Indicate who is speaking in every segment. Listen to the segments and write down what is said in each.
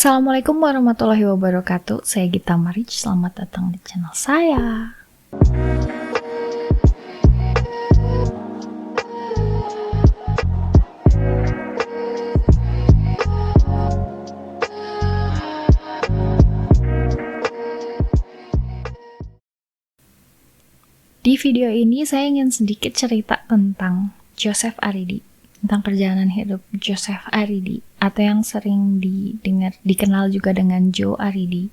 Speaker 1: Assalamualaikum warahmatullahi wabarakatuh. Saya Gita Marich. Selamat datang di channel saya. Di video ini saya ingin sedikit cerita tentang Joseph Aridi, tentang perjalanan hidup Joseph Aridi, atau yang sering dikenal juga dengan Joe Aridi,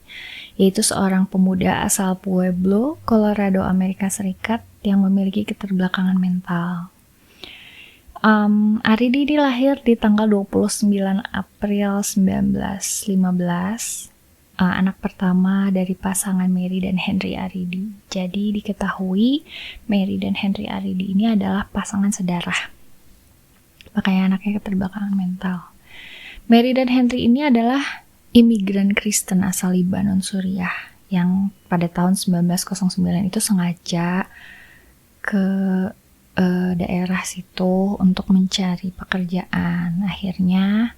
Speaker 1: yaitu seorang pemuda asal Pueblo, Colorado, Amerika Serikat yang memiliki keterbelakangan mental. Aridi dilahir di tanggal 29 April 1915, anak pertama dari pasangan Mary dan Henry Aridi. Jadi diketahui Mary dan Henry Aridi ini adalah pasangan sedarah, makanya anaknya keterbelakangan mental. Mary dan Henry ini adalah imigran Kristen asal Lebanon, Suriah, yang pada tahun 1909 itu sengaja ke daerah situ untuk mencari pekerjaan. Akhirnya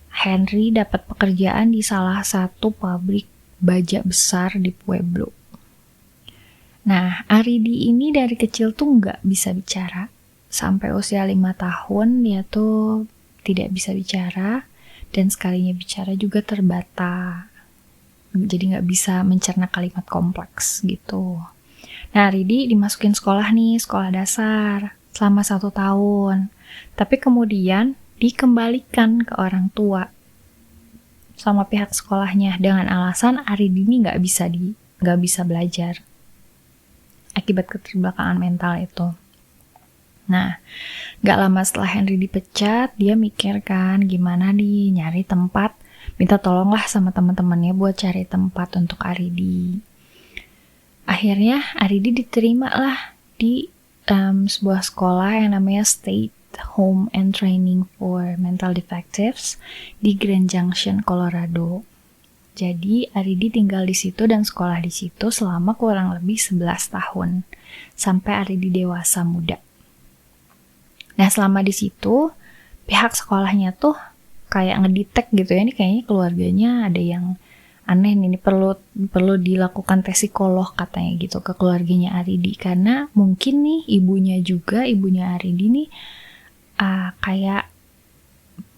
Speaker 1: Henry dapat pekerjaan di salah satu pabrik baja besar di Pueblo. Nah, Aridi ini dari kecil tuh nggak bisa bicara. Sampai usia 5 tahun dia tuh tidak bisa bicara, dan sekalinya bicara juga terbata. Jadi nggak bisa mencerna kalimat kompleks gitu. Nah, Aridi dimasukin sekolah nih, sekolah dasar, selama 1 tahun. Tapi kemudian dikembalikan ke orang tua sama pihak sekolahnya dengan alasan Aridi ini nggak bisa belajar akibat keterbelakangan mental itu. Nah, nggak lama setelah Henry dipecat, dia mikir kan gimana nih nyari tempat, minta tolonglah sama teman-temannya buat cari tempat untuk Aridi. Akhirnya Aridi diterima lah di sebuah sekolah yang namanya State Home and Training for Mental Defectives di Grand Junction, Colorado. Jadi Aridi tinggal di situ dan sekolah di situ selama kurang lebih 11 tahun sampai Aridi dewasa muda. Nah, selama di situ pihak sekolahnya tuh kayak ngedetect gitu ya, ini kayaknya keluarganya ada yang aneh nih, ini perlu dilakukan tes psikolog katanya gitu ke keluarganya Aridi, karena mungkin nih ibunya Aridi nih kayak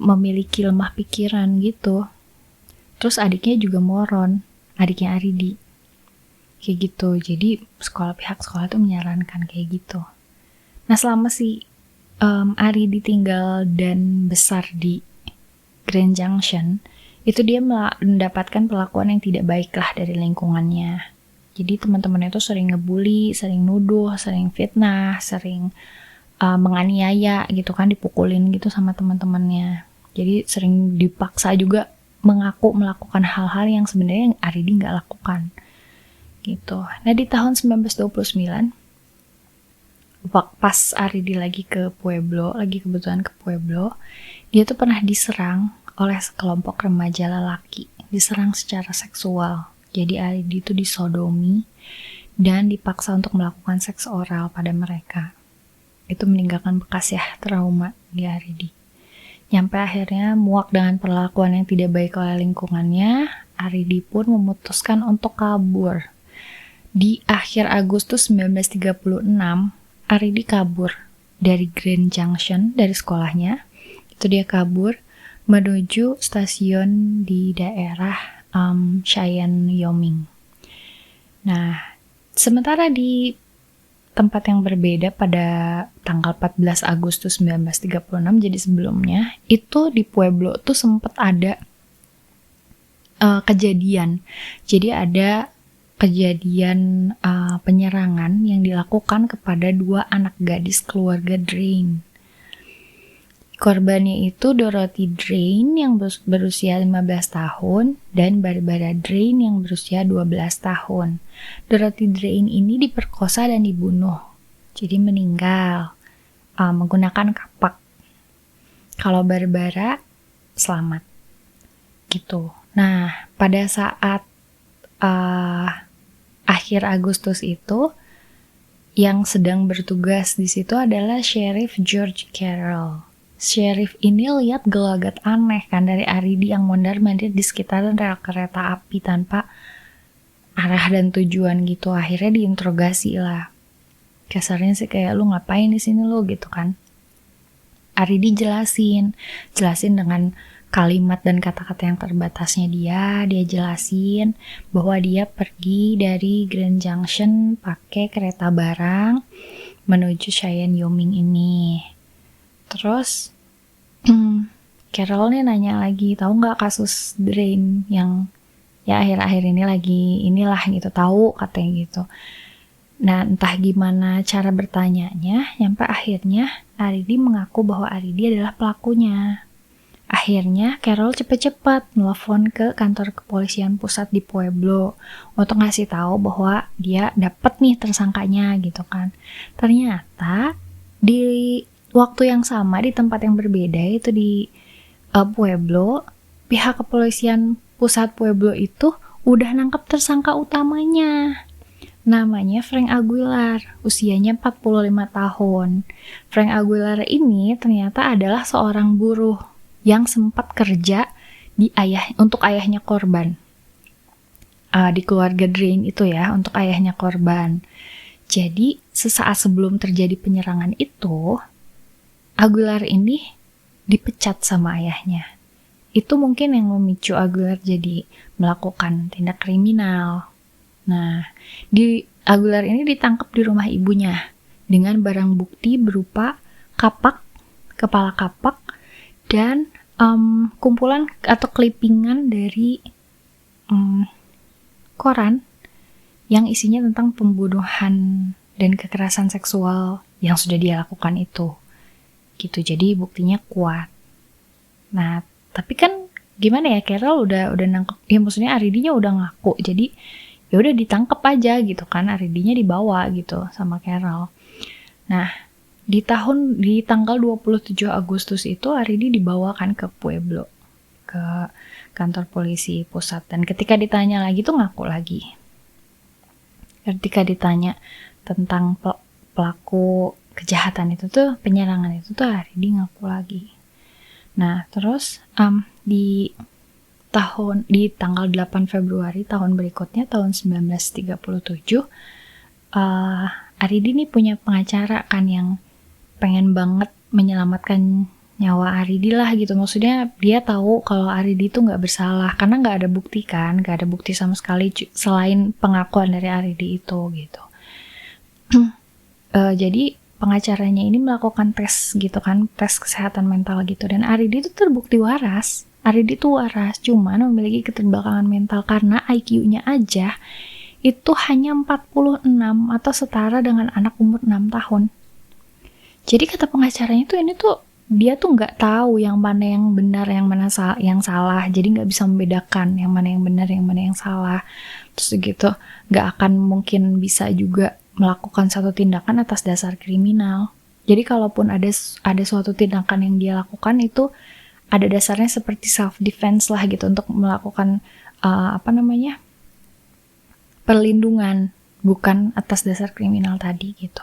Speaker 1: memiliki lemah pikiran gitu. Terus adiknya juga moron, adiknya Aridi kayak gitu. Jadi pihak sekolah tuh menyarankan kayak gitu. Nah, selama Aridi tinggal dan besar di Grand Junction, itu dia mendapatkan perlakuan yang tidak baik lah dari lingkungannya. Jadi teman-temannya tuh sering ngebully, sering nuduh, sering fitnah, sering menganiaya gitu kan, dipukulin gitu sama teman-temannya. Jadi sering dipaksa juga mengaku melakukan hal-hal yang sebenarnya Aridi nggak lakukan gitu. Nah, di tahun 1929 pas Aridi lagi kebetulan ke Pueblo, dia tuh pernah diserang oleh sekelompok remaja lelaki, diserang secara seksual. Jadi Aridi itu disodomi dan dipaksa untuk melakukan seks oral pada mereka. Itu meninggalkan bekas ya, trauma di Aridi. Nyampe akhirnya muak dengan perlakuan yang tidak baik oleh lingkungannya, Aridi pun memutuskan untuk kabur. Di akhir Agustus 1936, Aridi kabur dari Grand Junction, dari sekolahnya. Itu dia kabur menuju stasiun di daerah Cheyenne, Wyoming. Nah, sementara di tempat yang berbeda pada tanggal 14 Agustus 1936, jadi sebelumnya, itu di Pueblo tuh sempat ada kejadian. Jadi ada kejadian penyerangan yang dilakukan kepada 2 anak gadis keluarga Drain. Korbannya itu Dorothy Drain yang berusia 15 tahun dan Barbara Drain yang berusia 12 tahun. Dorothy Drain ini diperkosa dan dibunuh. Jadi meninggal menggunakan kapak. Kalau Barbara selamat. Gitu. Nah, pada saat akhir Agustus itu, yang sedang bertugas di situ adalah Sheriff George Carroll. Sheriff ini lihat gelagat aneh kan dari Aridi yang mondar-mandir di sekitaran rel kereta api tanpa arah dan tujuan gitu. Akhirnya diinterogasi lah. Kasarnya sih kayak, lu ngapain di sini lu gitu kan. Aridi jelasin dengan kalimat dan kata-kata yang terbatasnya dia jelasin bahwa dia pergi dari Grand Junction pakai kereta barang menuju Cheyenne Yoming ini. Terus Carol nih nanya lagi, tahu nggak kasus Drain yang ya akhir-akhir ini lagi inilah gitu, tahu katanya gitu. Nah entah gimana cara bertanyanya, sampai akhirnya Aridi mengaku bahwa Aridi adalah pelakunya. Akhirnya Carol cepet-cepet nelfon ke kantor kepolisian pusat di Pueblo untuk ngasih tahu bahwa dia dapet nih tersangkanya gitu kan. Ternyata di waktu yang sama di tempat yang berbeda itu di Pueblo, pihak kepolisian pusat Pueblo itu udah nangkep tersangka utamanya. Namanya Frank Aguilar, usianya 45 tahun. Frank Aguilar ini ternyata adalah seorang buruh yang sempat kerja untuk ayahnya korban. Di keluarga Drain itu ya, untuk ayahnya korban. Jadi sesaat sebelum terjadi penyerangan itu, Aguilar ini dipecat sama ayahnya. Itu mungkin yang memicu Aguilar jadi melakukan tindak kriminal. Nah, Aguilar ini ditangkap di rumah ibunya dengan barang bukti berupa kapak, kepala kapak, dan kumpulan atau clippingan dari koran yang isinya tentang pembunuhan dan kekerasan seksual yang sudah dia lakukan itu. Gitu, jadi buktinya kuat. Nah, tapi kan gimana ya, Carol udah nangkep, ya maksudnya Aridinya udah ngaku, jadi ya udah ditangkep aja gitu kan, Aridinya dibawa gitu sama Carol. Nah, di tanggal 27 Agustus itu Aridi dibawakan ke Pueblo, ke kantor polisi pusat, dan ketika ditanya lagi tuh ngaku lagi. Ketika ditanya tentang pelaku kejahatan itu tuh, penyerangan itu tuh, Aridi ngaku lagi. Nah, terus di tanggal 8 Februari tahun berikutnya, tahun 1937, Aridi nih punya pengacara kan yang pengen banget menyelamatkan nyawa Aridi lah gitu. Maksudnya dia tahu kalau Aridi itu nggak bersalah karena nggak ada bukti kan, nggak ada bukti sama sekali selain pengakuan dari Aridi itu gitu. Jadi pengacaranya ini melakukan tes gitu kan, tes kesehatan mental gitu, dan Aridi itu terbukti waras. Aridi itu waras, cuman memiliki keterbelakangan mental karena IQ-nya aja itu hanya 46 atau setara dengan anak umur 6 tahun. Jadi kata pengacaranya tuh ini tuh dia tuh nggak tahu yang mana yang benar, yang mana yang salah. Jadi nggak bisa membedakan yang mana yang benar, yang mana yang salah. Terus gitu, nggak akan mungkin bisa juga melakukan satu tindakan atas dasar kriminal. Jadi kalaupun ada suatu tindakan yang dia lakukan itu ada dasarnya seperti self defense lah gitu, untuk melakukan perlindungan, bukan atas dasar kriminal tadi gitu.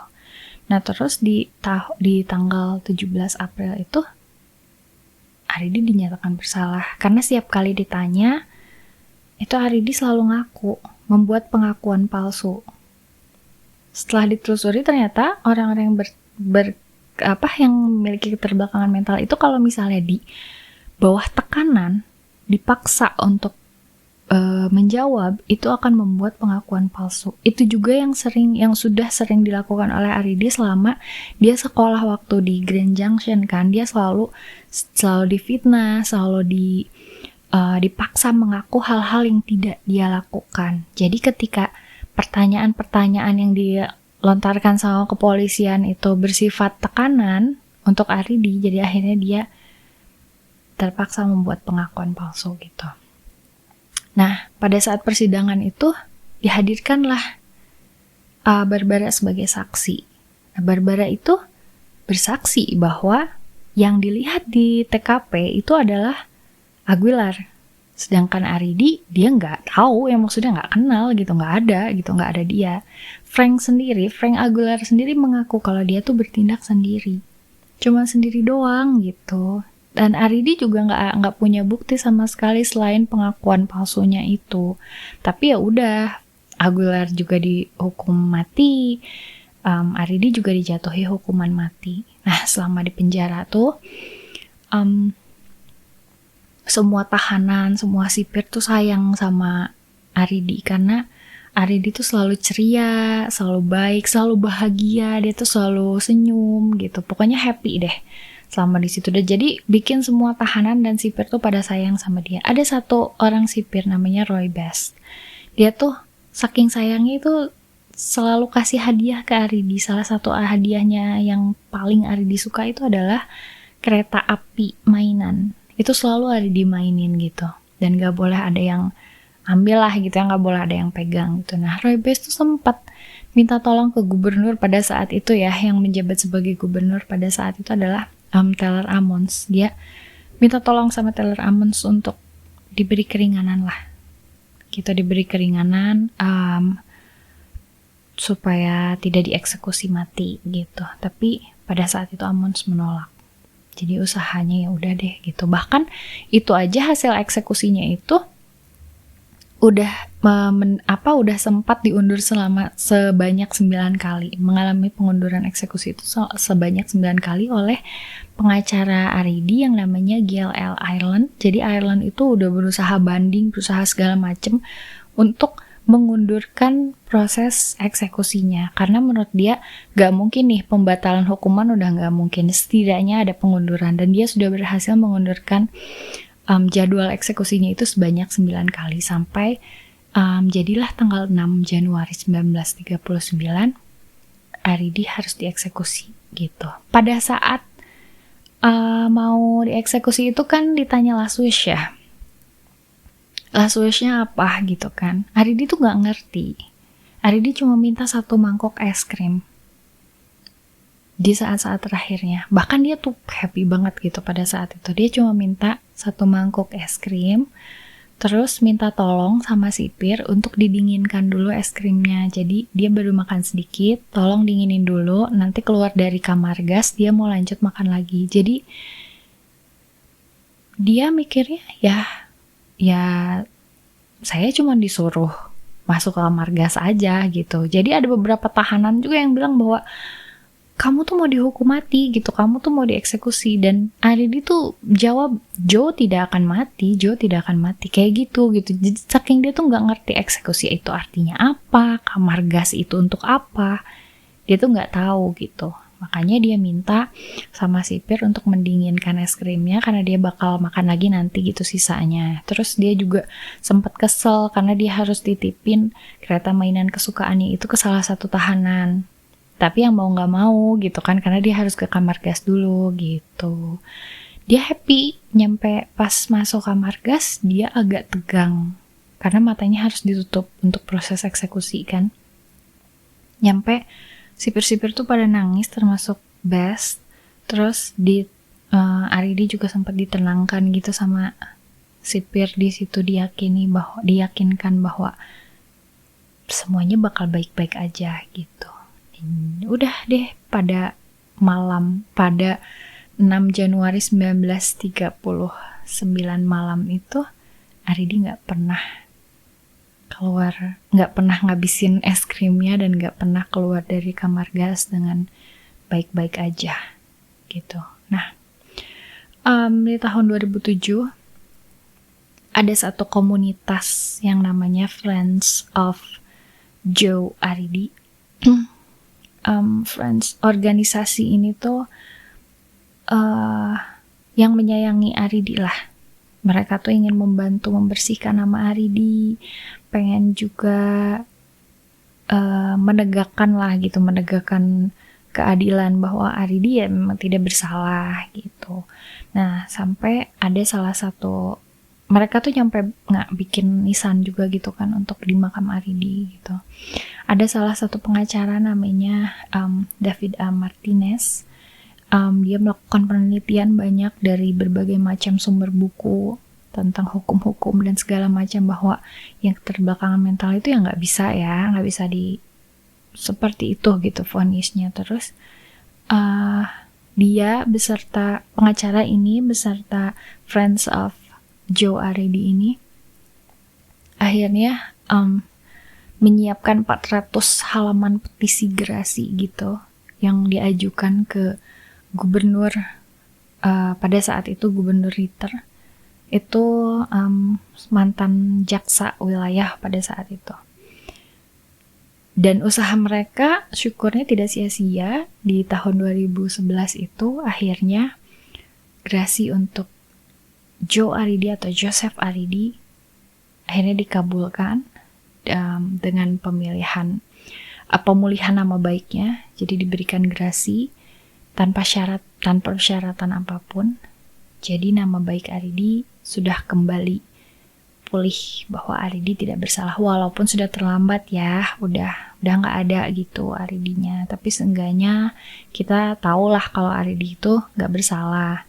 Speaker 1: Nah, terus di tanggal 17 April itu Aridi dinyatakan bersalah karena setiap kali ditanya itu Aridi selalu ngaku membuat pengakuan palsu. Setelah ditelusuri ternyata orang-orang yang yang memiliki keterbelakangan mental itu kalau misalnya di bawah tekanan dipaksa untuk menjawab, itu akan membuat pengakuan palsu. Itu juga yang sudah sering dilakukan oleh Aridi selama dia sekolah waktu di Grand Junction kan. Dia selalu difitnah, selalu dipaksa mengaku hal-hal yang tidak dia lakukan. Jadi ketika pertanyaan-pertanyaan yang dia lontarkan sama kepolisian itu bersifat tekanan untuk Aridi, jadi akhirnya dia terpaksa membuat pengakuan palsu gitu. Nah, pada saat persidangan itu dihadirkanlah Barbara sebagai saksi. Nah, Barbara itu bersaksi bahwa yang dilihat di TKP itu adalah Aguilar. Sedangkan Aridi dia nggak tahu, yang maksudnya nggak kenal gitu, nggak ada dia. Frank Aguilar sendiri mengaku kalau dia tuh bertindak sendiri. cuma sendiri doang gitu. Dan Aridi juga nggak punya bukti sama sekali selain pengakuan palsunya itu. Tapi ya udah, Aguilar juga dihukum mati, Aridi juga dijatuhi hukuman mati. Nah, selama di penjara tuh semua tahanan, semua sipir tuh sayang sama Aridi karena Aridi tuh selalu ceria, selalu baik, selalu bahagia, dia tuh selalu senyum gitu. Pokoknya happy deh selama di situ. Dan jadi bikin semua tahanan dan sipir tuh pada sayang sama dia. Ada satu orang sipir namanya Roy Best. Dia tuh saking sayangnya itu selalu kasih hadiah ke Aridi. Salah satu hadiahnya yang paling Aridi suka itu adalah kereta api mainan. Itu selalu Aridi mainin gitu. Dan gak boleh ada yang ambil lah gitu ya, gak boleh ada yang pegang gitu. Nah, Roy Best tuh sempat minta tolong ke gubernur pada saat itu ya, yang menjabat sebagai gubernur pada saat itu adalah Taylor Ammons. Dia minta tolong sama Taylor Ammons untuk diberi keringanan lah. Kita diberi keringanan supaya tidak dieksekusi mati gitu. Tapi pada saat itu Ammons menolak. Jadi usahanya ya udah deh gitu. Bahkan itu aja hasil eksekusinya itu udah sempat diundur selama sebanyak 9 kali. Mengalami pengunduran eksekusi itu sebanyak 9 kali oleh pengacara Aridi yang namanya Gail L. Ireland. Jadi Ireland itu udah berusaha banding, berusaha segala macem untuk mengundurkan proses eksekusinya. Karena menurut dia gak mungkin nih pembatalan hukuman, udah gak mungkin. Setidaknya ada pengunduran. Dan dia sudah berhasil mengundurkan jadwal eksekusinya itu sebanyak 9 kali sampai jadilah tanggal 6 Januari 1939 Aridi harus dieksekusi gitu. Pada saat mau dieksekusi itu kan ditanya last wish ya. Last wish-nya apa gitu kan. Aridi tuh gak ngerti. Aridi cuma minta 1 mangkok es krim di saat-saat terakhirnya. Bahkan dia tuh happy banget gitu pada saat itu. Dia cuma minta 1 mangkok es krim, terus minta tolong sama sipir untuk didinginkan dulu es krimnya. Jadi dia baru makan sedikit, tolong dinginin dulu, nanti keluar dari kamar gas dia mau lanjut makan lagi. Jadi dia mikirnya ya saya cuma disuruh masuk ke kamar gas aja gitu. Jadi ada beberapa tahanan juga yang bilang bahwa kamu tuh mau dihukum mati gitu, kamu tuh mau dieksekusi. Dan Aridi tuh jawab, Joe tidak akan mati, kayak gitu. Jadi saking dia tuh nggak ngerti eksekusi itu artinya apa, kamar gas itu untuk apa, dia tuh nggak tahu gitu. Makanya dia minta sama sipir untuk mendinginkan es krimnya karena dia bakal makan lagi nanti gitu sisanya. Terus dia juga sempat kesel karena dia harus titipin kereta mainan kesukaannya itu ke salah satu tahanan. Tapi yang mau gak mau gitu kan, karena dia harus ke kamar gas dulu gitu. Dia happy, nyampe pas masuk kamar gas, dia agak tegang. Karena matanya harus ditutup untuk proses eksekusi kan. Nyampe, sipir-sipir tuh pada nangis termasuk Best. Terus Aridi juga sempat ditenangkan gitu sama sipir di situ, diyakinkan bahwa semuanya bakal baik-baik aja gitu. Udah deh pada 6 Januari 1939 malam itu Aridi gak pernah ngabisin es krimnya dan gak pernah keluar dari kamar gas dengan baik-baik aja gitu. Nah, di tahun 2007 ada satu komunitas yang namanya Friends of Joe Aridi. Friends, organisasi ini tuh yang menyayangi Aridi lah. Mereka tuh ingin membantu membersihkan nama Aridi, pengen juga menegakkan keadilan bahwa Aridi ya memang tidak bersalah gitu. Nah, sampai ada salah satu, mereka tuh nyampe nggak bikin nisan juga gitu kan untuk di makam Aridi gitu. Ada salah satu pengacara namanya David A. Martinez. Dia melakukan penelitian banyak dari berbagai macam sumber buku tentang hukum-hukum dan segala macam, bahwa yang keterbelakangan mental itu ya nggak bisa seperti itu gitu vonisnya. Terus dia beserta pengacara ini beserta Friends of Joe Aridi ini akhirnya menyiapkan 400 halaman petisi gerasi gitu yang diajukan ke gubernur pada saat itu Gubernur Ritter itu mantan jaksa wilayah pada saat itu. Dan usaha mereka syukurnya tidak sia-sia. Di tahun 2011 itu akhirnya gerasi untuk Joe Aridi atau Joseph Aridi akhirnya dikabulkan dengan pemulihan nama baiknya. Jadi diberikan gerasi tanpa persyaratan apapun. Jadi nama baik Aridi sudah kembali pulih bahwa Aridi tidak bersalah, walaupun sudah terlambat ya, udah nggak ada gitu Aridinya. Tapi seenggaknya kita tahulah kalau Aridi itu nggak bersalah.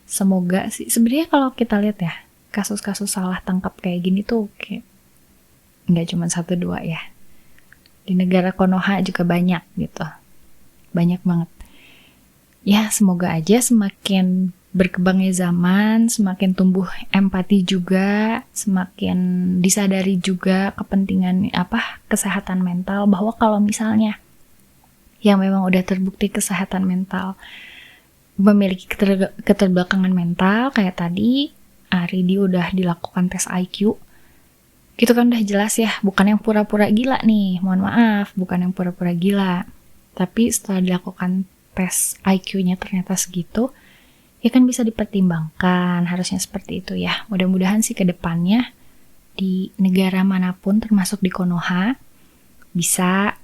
Speaker 1: Semoga sih, sebenarnya kalau kita lihat ya, kasus-kasus salah tangkap kayak gini tuh kayak nggak cuma 1-2 ya. Di negara Konoha juga banyak gitu, banyak banget. Ya semoga aja semakin berkembangnya zaman, semakin tumbuh empati juga, semakin disadari juga kepentingan kesehatan mental, bahwa kalau misalnya yang memang udah terbukti kesehatan mental memiliki keterbelakangan mental kayak tadi Aridi udah dilakukan tes IQ, gitu kan udah jelas ya, bukan yang pura-pura gila nih, mohon maaf, bukan yang pura-pura gila, tapi setelah dilakukan tes IQ-nya ternyata segitu, ya kan bisa dipertimbangkan, harusnya seperti itu ya. Mudah-mudahan sih ke depannya di negara manapun termasuk di Konoha bisa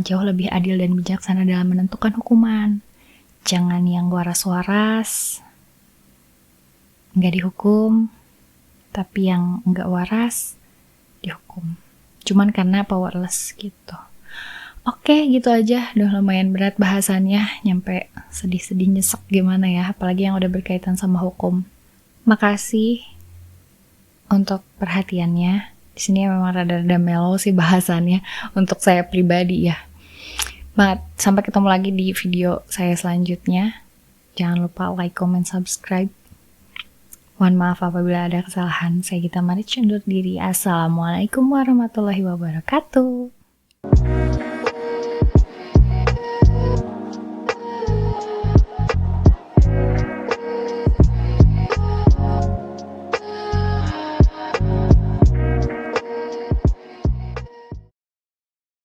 Speaker 1: jauh lebih adil dan bijaksana dalam menentukan hukuman. Jangan yang waras-waras nggak dihukum, tapi yang nggak waras dihukum. Cuman karena powerless gitu. Oke, gitu aja. Udah lumayan berat bahasannya, nyampe sedih-sedih nyesek gimana ya, apalagi yang udah berkaitan sama hukum. Makasih untuk perhatiannya. Di sini memang rada-rada mellow sih bahasannya untuk saya pribadi ya. Sampai ketemu lagi di video saya selanjutnya. Jangan lupa like, comment, subscribe. Mohon maaf apabila ada kesalahan. Saya Gita Marit undur diri. Assalamualaikum warahmatullahi wabarakatuh.